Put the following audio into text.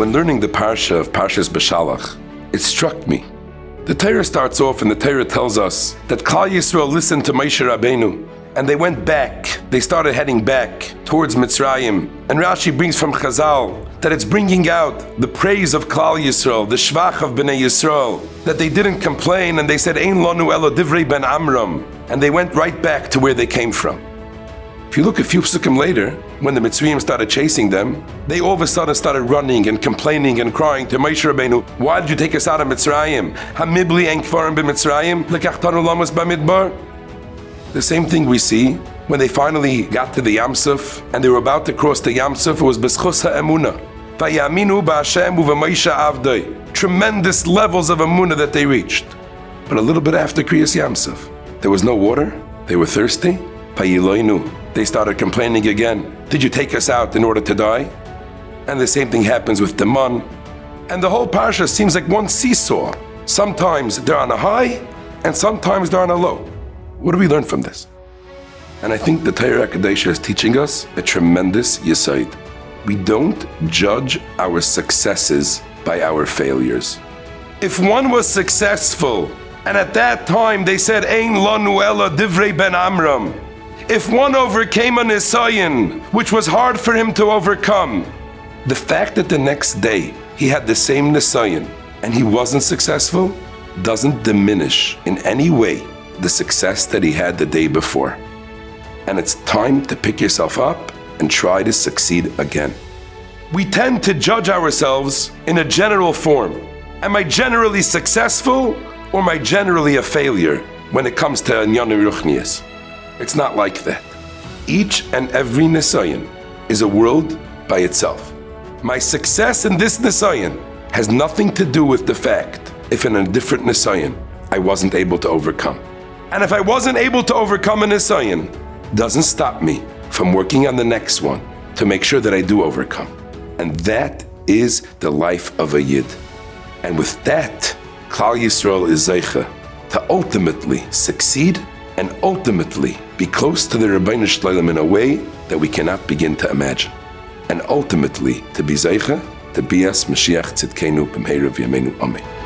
When learning the parsha of Parshas Beshalach, it struck me. The Torah starts off and the Torah tells us that Klal Yisrael listened to Moshe Rabbeinu and they went back. They started heading back towards Mitzrayim. And Rashi brings from Chazal that it's bringing out the praise of Klal Yisrael, the shvach of Bnei Yisrael, that they didn't complain and they said, Ein lanu elo divrei ben Amram. And they went right back to where they came from. If you look a few psukim later, when the Mitzrayim started chasing them, they all of a sudden started running and complaining and crying to Moshe Rabbeinu, why did you take us out of Mitzrayim? Hamibli en kfarim b'Mitzrayim, lekachtanu lamas b'midbar. The same thing we see when they finally got to the Yam Suf and they were about to cross the Yam Suf. It was b'schus ha'emunah. Vayaminu b'Hashem u'v'Moshe avdoi. Tremendous levels of emunah that they reached. But a little bit after Kriyas Yam Suf, there was no water, they were thirsty. Payiloinu. They started complaining again. Did you take us out in order to die? And the same thing happens with the man. And the whole parsha seems like one seesaw. Sometimes they're on a high, and sometimes they're on a low. What do we learn from this? And I think the Torah HaKadosh is teaching us a tremendous yesod. We don't judge our successes by our failures. If one was successful, and at that time they said, Ein lanu ela divrei ben Amram. If one overcame a nisayon, which was hard for him to overcome, the fact that the next day he had the same nisayon and he wasn't successful doesn't diminish in any way the success that he had the day before. And it's time to pick yourself up and try to succeed again. We tend to judge ourselves in a general form. Am I generally successful or am I generally a failure when it comes to Inyan Ruchnius? It's not like that. Each and every nisayon is a world by itself. My success in this nisayon has nothing to do with the fact if in a different nisayon I wasn't able to overcome. And if I wasn't able to overcome a nisayon, doesn't stop me from working on the next one to make sure that I do overcome. And that is the life of a Yid. And with that, Klal Yisrael is zeicha to ultimately succeed and ultimately be close to the Rabbeinu Shloim in a way that we cannot begin to imagine. And ultimately to be zeicha to be as Mashiach Tzidkenu b'mheira v'yameinu. Amen.